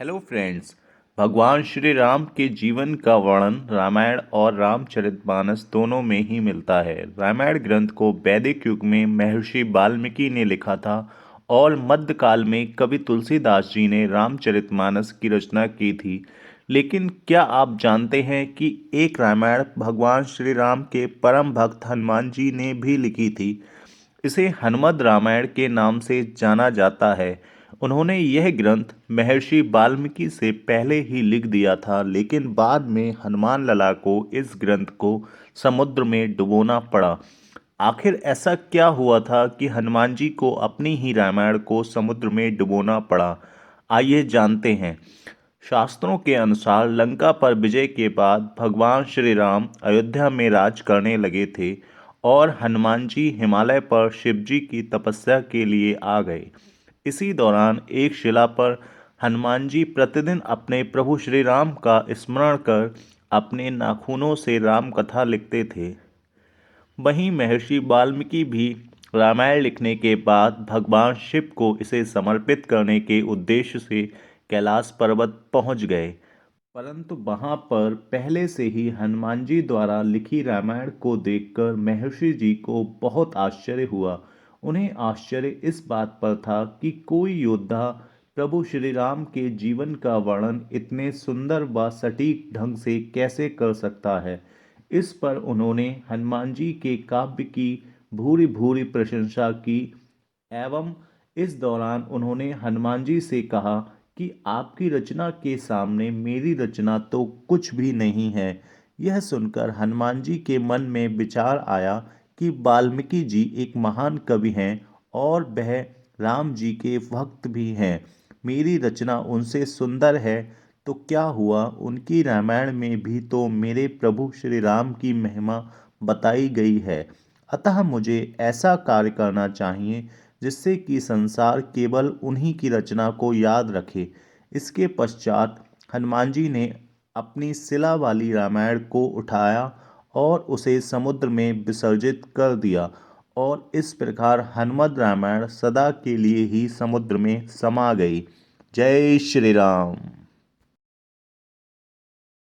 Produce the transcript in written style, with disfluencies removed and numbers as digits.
Hello friends. भगवान श्री राम के जीवन का वर्णन रामायण और रामचरितमानस दोनों में ही मिलता है। रामायण ग्रंथ को वैदिक युग में महर्षि वाल्मीकि ने लिखा था और मध्यकाल में कवि तुलसीदास जी ने रामचरितमानस की रचना की थी। लेकिन क्या आप जानते हैं कि एक रामायण भगवान श्री राम के परम भक्त हनुमान जी ने भी लिखी थी। इसे हनुमद रामायण के नाम से जाना जाता है। उन्होंने यह ग्रंथ महर्षि वाल्मीकि से पहले ही लिख दिया था, लेकिन बाद में हनुमान लला को इस ग्रंथ को समुद्र में डुबोना पड़ा। आखिर ऐसा क्या हुआ था कि हनुमान जी को अपनी ही रामायण को समुद्र में डुबोना पड़ा? आइए जानते हैं। शास्त्रों के अनुसार लंका पर विजय के बाद भगवान श्री राम अयोध्या में राज करने लगे थे और हनुमान जी हिमालय पर शिव जी की तपस्या के लिए आ गए। इसी दौरान एक शिला पर हनुमान जी प्रतिदिन अपने प्रभु श्री राम का स्मरण कर अपने नाखूनों से राम कथा लिखते थे। वहीं महर्षि वाल्मीकि भी रामायण लिखने के बाद भगवान शिव को इसे समर्पित करने के उद्देश्य से कैलाश पर्वत पहुंच गए। परंतु वहां पर पहले से ही हनुमान जी द्वारा लिखी रामायण को देखकर महर्षि जी को बहुत आश्चर्य हुआ। उन्हें आश्चर्य इस बात पर था कि कोई योद्धा प्रभु श्री राम के जीवन का वर्णन इतने सुंदर व सटीक ढंग से कैसे कर सकता है। इस पर उन्होंने हनुमान जी के काव्य की भूरि भूरि प्रशंसा की एवं इस दौरान उन्होंने हनुमान जी से कहा कि आपकी रचना के सामने मेरी रचना तो कुछ भी नहीं है। यह सुनकर हनुमान जी के मन में विचार आया कि वाल्मीकि जी एक महान कवि हैं और वह राम जी के भक्त भी हैं। मेरी रचना उनसे सुंदर है तो क्या हुआ, उनकी रामायण में भी तो मेरे प्रभु श्री राम की महिमा बताई गई है। अतः मुझे ऐसा कार्य करना चाहिए जिससे कि संसार केवल उन्हीं की रचना को याद रखे। इसके पश्चात हनुमान जी ने अपनी शिला वाली रामायण को उठाया और उसे समुद्र में विसर्जित कर दिया और इस प्रकार हनुमद रामायण सदा के लिए ही समुद्र में समा गई। जय श्री राम।